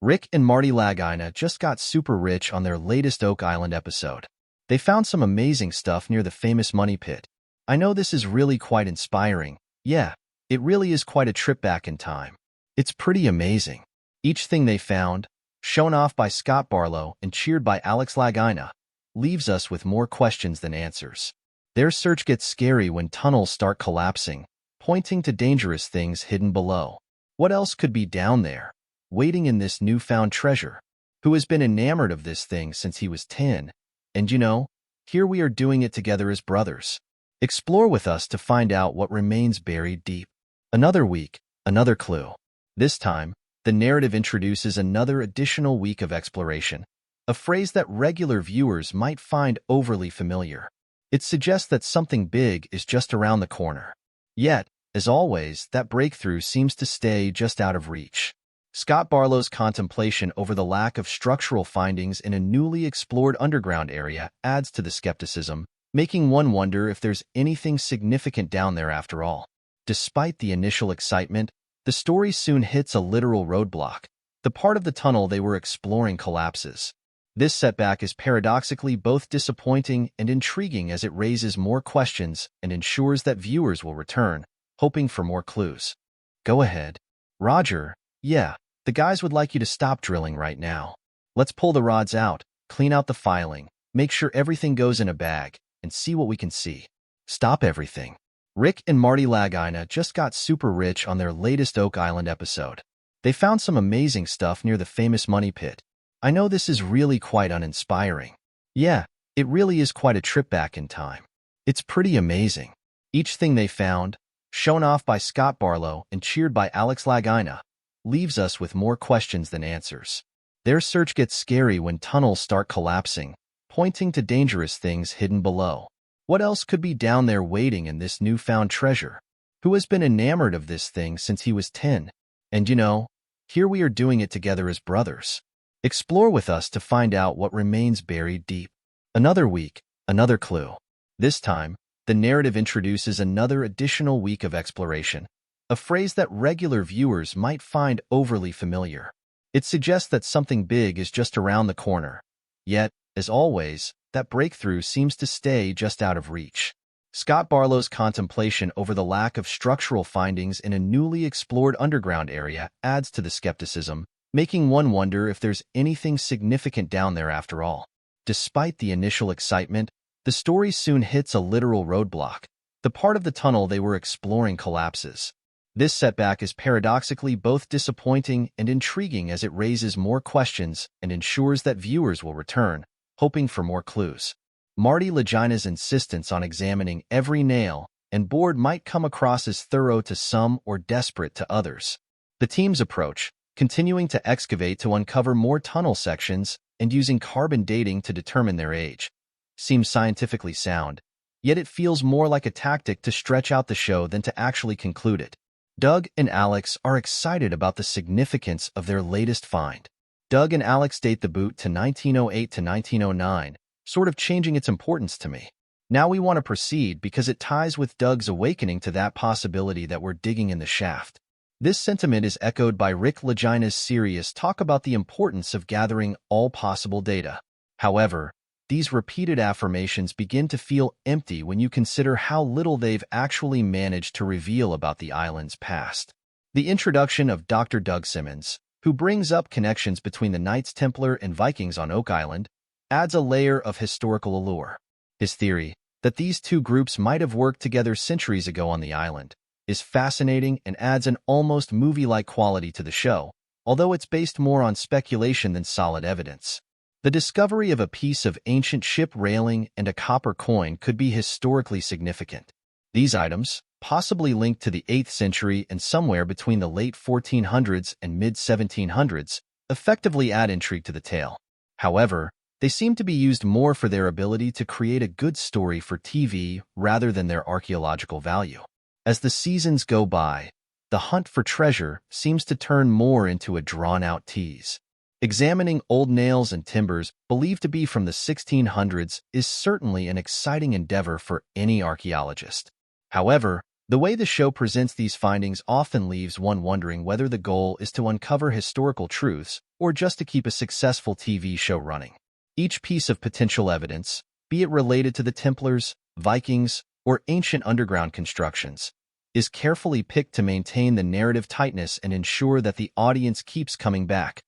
Rick and Marty Lagina just got super rich on their latest Oak Island episode. They found some amazing stuff near the famous money pit. I know this is really quite inspiring. Yeah, it really is quite a trip back in time. It's pretty amazing. Each thing they found, shown off by Scott Barlow and cheered by Alex Lagina, leaves us with more questions than answers. Their search gets scary when tunnels start collapsing, pointing to dangerous things hidden below. What else could be down there, waiting in this newfound treasure? Who has been enamored of this thing since he was 10? And here we are doing it together as brothers. Explore with us to find out what remains buried deep. Another week, another clue. This time, the narrative introduces another additional week of exploration, a phrase that regular viewers might find overly familiar. It suggests that something big is just around the corner. Yet, as always, that breakthrough seems to stay just out of reach. Scott Barlow's contemplation over the lack of structural findings in a newly explored underground area adds to the skepticism, making one wonder if there's anything significant down there after all. Despite the initial excitement, the story soon hits a literal roadblock. The part of the tunnel they were exploring collapses. This setback is paradoxically both disappointing and intriguing as it raises more questions and ensures that viewers will return, hoping for more clues. Go ahead. Roger, yeah, the guys would like you to stop drilling right now. Let's pull the rods out, clean out the filing, make sure everything goes in a bag, and see what we can see. Stop everything. Rick and Marty Lagina just got super rich on their latest Oak Island episode. They found some amazing stuff near the famous money pit. I know this is really quite uninspiring. Yeah, it really is quite a trip back in time. It's pretty amazing. Each thing they found, shown off by Scott Barlow and cheered by Alex Lagina, leaves us with more questions than answers. Their search gets scary when tunnels start collapsing, pointing to dangerous things hidden below. What else could be down there waiting in this newfound treasure? Who has been enamored of this thing since he was 10? And here we are doing it together as brothers. Explore with us to find out what remains buried deep. Another week, another clue. This time, the narrative introduces another additional week of exploration, a phrase that regular viewers might find overly familiar. It suggests that something big is just around the corner. Yet, as always, that breakthrough seems to stay just out of reach. Scott Barlow's contemplation over the lack of structural findings in a newly explored underground area adds to the skepticism, making one wonder if there's anything significant down there after all. Despite the initial excitement, the story soon hits a literal roadblock. The part of the tunnel they were exploring collapses. This setback is paradoxically both disappointing and intriguing as it raises more questions and ensures that viewers will return, hoping for more clues. Marty Lagina's insistence on examining every nail and board might come across as thorough to some or desperate to others. The team's approach, continuing to excavate to uncover more tunnel sections and using carbon dating to determine their age, seems scientifically sound, yet it feels more like a tactic to stretch out the show than to actually conclude it. Doug and Alex are excited about the significance of their latest find. Doug and Alex date the boot to 1908 to 1909, sort of changing its importance to me. Now we want to proceed because it ties with Doug's awakening to that possibility that we're digging in the shaft. This sentiment is echoed by Rick Lagina's serious talk about the importance of gathering all possible data. However, these repeated affirmations begin to feel empty when you consider how little they've actually managed to reveal about the island's past. The introduction of Dr. Doug Simmons, who brings up connections between the Knights Templar and Vikings on Oak Island, adds a layer of historical allure. His theory, that these two groups might have worked together centuries ago on the island, is fascinating and adds an almost movie-like quality to the show, although it's based more on speculation than solid evidence. The discovery of a piece of ancient ship railing and a copper coin could be historically significant. These items, possibly linked to the 8th century and somewhere between the late 1400s and mid-1700s, effectively add intrigue to the tale. However, they seem to be used more for their ability to create a good story for TV rather than their archaeological value. As the seasons go by, the hunt for treasure seems to turn more into a drawn-out tease. Examining old nails and timbers believed to be from the 1600s is certainly an exciting endeavor for any archaeologist. However, The way the show presents these findings often leaves one wondering whether the goal is to uncover historical truths or just to keep a successful TV show running. Each piece of potential evidence, be it related to the Templars, Vikings, or ancient underground constructions, is carefully picked to maintain the narrative tightness and ensure that the audience keeps coming back,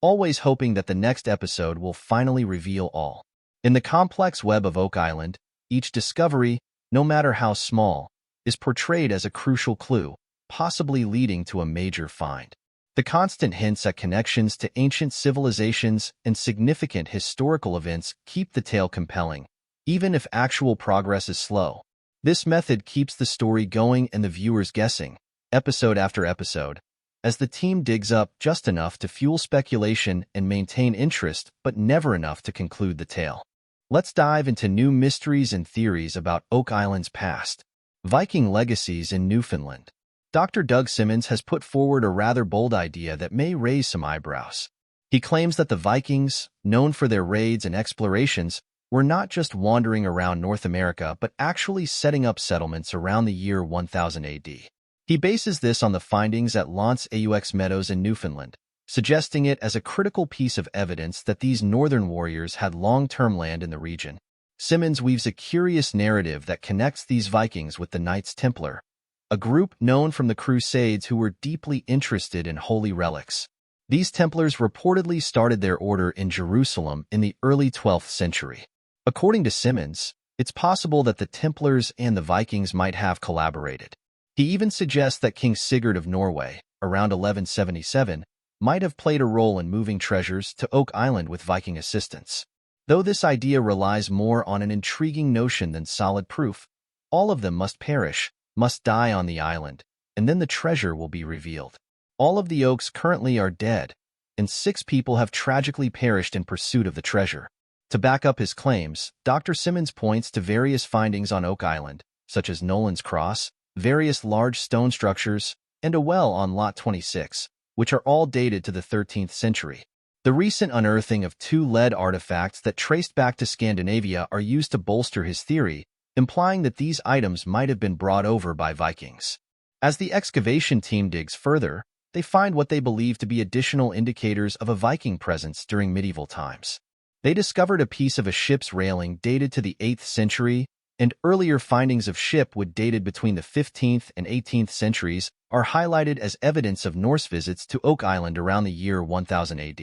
always hoping that the next episode will finally reveal all. In the complex web of Oak Island, each discovery, no matter how small, is portrayed as a crucial clue, possibly leading to a major find. The constant hints at connections to ancient civilizations and significant historical events keep the tale compelling, even if actual progress is slow. This method keeps the story going and the viewers guessing, episode after episode, as the team digs up just enough to fuel speculation and maintain interest, but never enough to conclude the tale. Let's dive into new mysteries and theories about Oak Island's past. Viking legacies in Newfoundland. Dr. Doug Simmons has put forward a rather bold idea that may raise some eyebrows. He claims that the Vikings, known for their raids and explorations, were not just wandering around North America but actually setting up settlements around the year 1000 AD. He bases this on the findings at L'Anse aux Meadows in Newfoundland, suggesting it as a critical piece of evidence that these northern warriors had long-term land in the region. Simmons weaves a curious narrative that connects these Vikings with the Knights Templar, a group known from the Crusades who were deeply interested in holy relics. These Templars reportedly started their order in Jerusalem in the early 12th century. According to Simmons, it's possible that the Templars and the Vikings might have collaborated. He even suggests that King Sigurd of Norway, around 1177, might have played a role in moving treasures to Oak Island with Viking assistance. Though this idea relies more on an intriguing notion than solid proof, all of them must perish, must die on the island, and then the treasure will be revealed. All of the Oaks currently are dead, and 6 people have tragically perished in pursuit of the treasure. To back up his claims, Dr. Simmons points to various findings on Oak Island, such as Nolan's Cross, various large stone structures, and a well on Lot 26, which are all dated to the 13th century. The recent unearthing of 2 lead artifacts that traced back to Scandinavia are used to bolster his theory, implying that these items might have been brought over by Vikings. As the excavation team digs further, they find what they believe to be additional indicators of a Viking presence during medieval times. They discovered a piece of a ship's railing dated to the 8th century, and earlier findings of shipwood dated between the 15th and 18th centuries are highlighted as evidence of Norse visits to Oak Island around the year 1000 AD.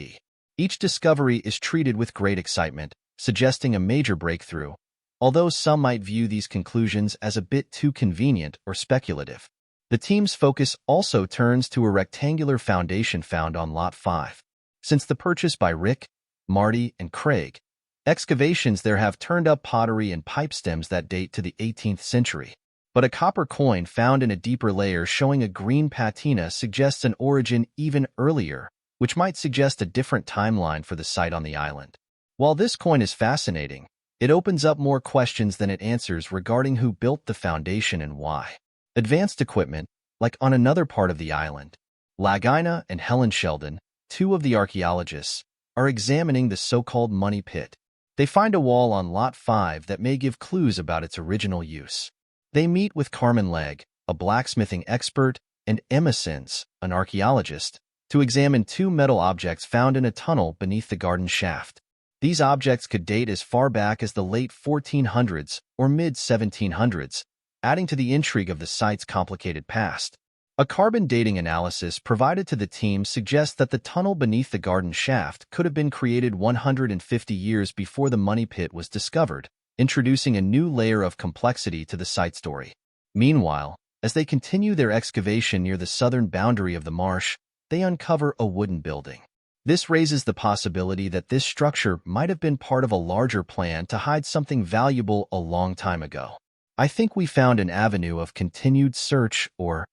Each discovery is treated with great excitement, suggesting a major breakthrough, although some might view these conclusions as a bit too convenient or speculative. The team's focus also turns to a rectangular foundation found on Lot 5. Since the purchase by Rick, Marty, and Craig, excavations there have turned up pottery and pipe stems that date to the 18th century. But a copper coin found in a deeper layer showing a green patina suggests an origin even earlier, which might suggest a different timeline for the site on the island. While this coin is fascinating, it opens up more questions than it answers regarding who built the foundation and why. Advanced equipment, like on another part of the island, Lagina and Helen Sheldon, 2 of the archaeologists, are examining the so-called money pit. They find a wall on Lot 5 that may give clues about its original use. They meet with Carmen Legg, a blacksmithing expert, and Emma Sins, an archaeologist, to examine 2 metal objects found in a tunnel beneath the garden shaft. These objects could date as far back as the late 1400s or mid-1700s, adding to the intrigue of the site's complicated past. A carbon dating analysis provided to the team suggests that the tunnel beneath the garden shaft could have been created 150 years before the money pit was discovered, introducing a new layer of complexity to the site story. Meanwhile, as they continue their excavation near the southern boundary of the marsh, they uncover a wooden building. This raises the possibility that this structure might have been part of a larger plan to hide something valuable a long time ago. I think we found an avenue of continued search or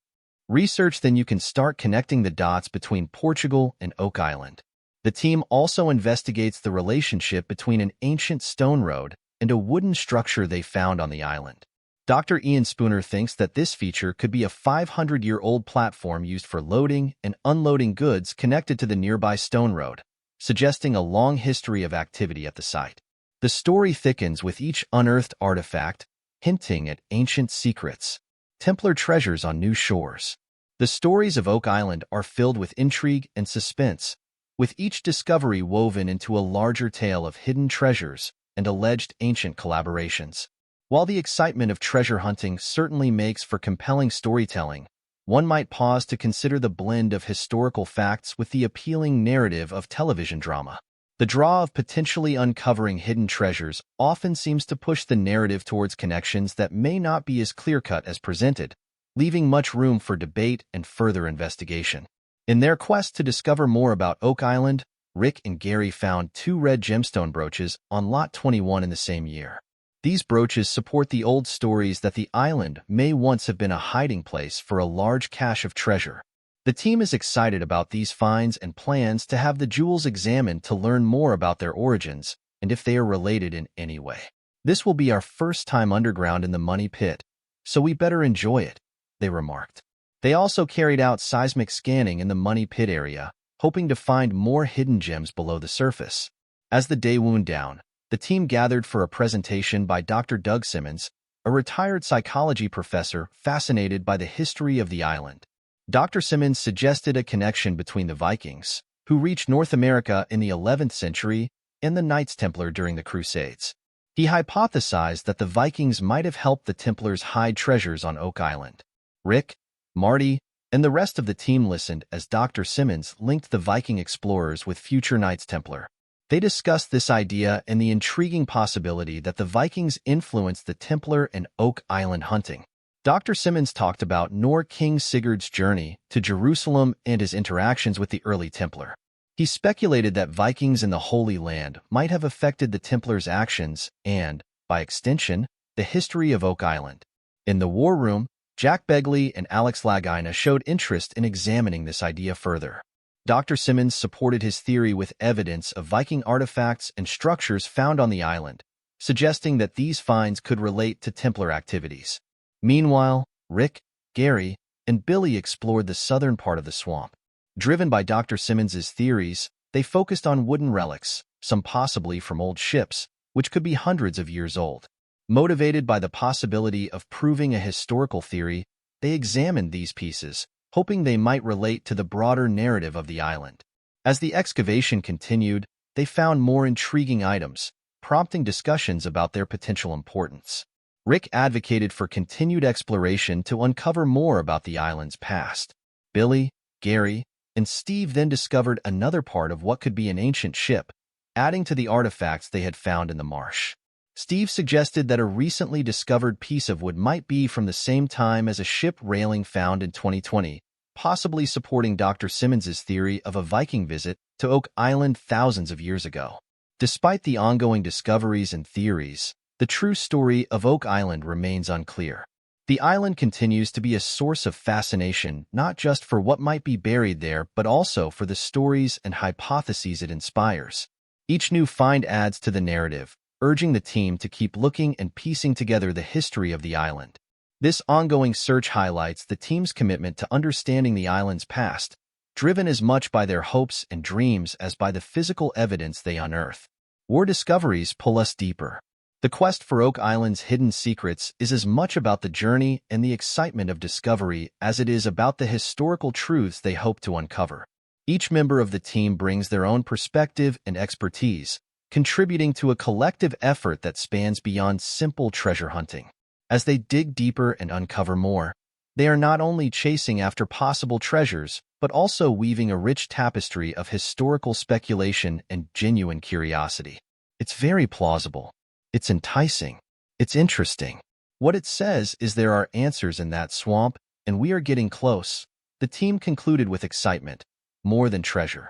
research. Then you can start connecting the dots between Portugal and Oak Island. The team also investigates the relationship between an ancient stone road and a wooden structure they found on the island. Dr. Ian Spooner thinks that this feature could be a 500-year-old platform used for loading and unloading goods connected to the nearby stone road, suggesting a long history of activity at the site. The story thickens with each unearthed artifact, hinting at ancient secrets. Templar treasures on new shores. The stories of Oak Island are filled with intrigue and suspense, with each discovery woven into a larger tale of hidden treasures and alleged ancient collaborations. While the excitement of treasure hunting certainly makes for compelling storytelling, one might pause to consider the blend of historical facts with the appealing narrative of television drama. The draw of potentially uncovering hidden treasures often seems to push the narrative towards connections that may not be as clear-cut as presented, leaving much room for debate and further investigation. In their quest to discover more about Oak Island, Rick and Gary found 2 red gemstone brooches on Lot 21 in the same year. These brooches support the old stories that the island may once have been a hiding place for a large cache of treasure. The team is excited about these finds and plans to have the jewels examined to learn more about their origins and if they are related in any way. This will be our first time underground in the Money Pit, so we better enjoy it, they remarked. They also carried out seismic scanning in the Money Pit area, hoping to find more hidden gems below the surface. As the day wound down, the team gathered for a presentation by Dr. Doug Simmons, a retired psychology professor fascinated by the history of the island. Dr. Simmons suggested a connection between the Vikings, who reached North America in the 11th century, and the Knights Templar during the Crusades. He hypothesized that the Vikings might have helped the Templars hide treasures on Oak Island. Rick, Marty, and the rest of the team listened as Dr. Simmons linked the Viking explorers with future Knights Templar. They discussed this idea and the intriguing possibility that the Vikings influenced the Templar and Oak Island hunting. Dr. Simmons talked about Nor King Sigurd's journey to Jerusalem and his interactions with the early Templar. He speculated that Vikings in the Holy Land might have affected the Templars' actions and, by extension, the history of Oak Island. In the war room, Jack Begley and Alex Lagina showed interest in examining this idea further. Dr. Simmons supported his theory with evidence of Viking artifacts and structures found on the island, suggesting that these finds could relate to Templar activities. Meanwhile, Rick, Gary, and Billy explored the southern part of the swamp. Driven by Dr. Simmons's theories, they focused on wooden relics, some possibly from old ships, which could be hundreds of years old. Motivated by the possibility of proving a historical theory, they examined these pieces, hoping they might relate to the broader narrative of the island. As the excavation continued, they found more intriguing items, prompting discussions about their potential importance. Rick advocated for continued exploration to uncover more about the island's past. Billy, Gary, and Steve then discovered another part of what could be an ancient ship, adding to the artifacts they had found in the marsh. Steve suggested that a recently discovered piece of wood might be from the same time as a ship railing found in 2020, possibly supporting Dr. Simmons's theory of a Viking visit to Oak Island thousands of years ago. Despite the ongoing discoveries and theories, the true story of Oak Island remains unclear. The island continues to be a source of fascination not just for what might be buried there but also for the stories and hypotheses it inspires. Each new find adds to the narrative, urging the team to keep looking and piecing together the history of the island. This ongoing search highlights the team's commitment to understanding the island's past, driven as much by their hopes and dreams as by the physical evidence they unearth. War discoveries pull us deeper. The quest for Oak Island's hidden secrets is as much about the journey and the excitement of discovery as it is about the historical truths they hope to uncover. Each member of the team brings their own perspective and expertise, contributing to a collective effort that spans beyond simple treasure hunting. As they dig deeper and uncover more, they are not only chasing after possible treasures, but also weaving a rich tapestry of historical speculation and genuine curiosity. It's very plausible. It's enticing. It's interesting. What it says is there are answers in that swamp, and we are getting close, the team concluded with excitement, more than treasure.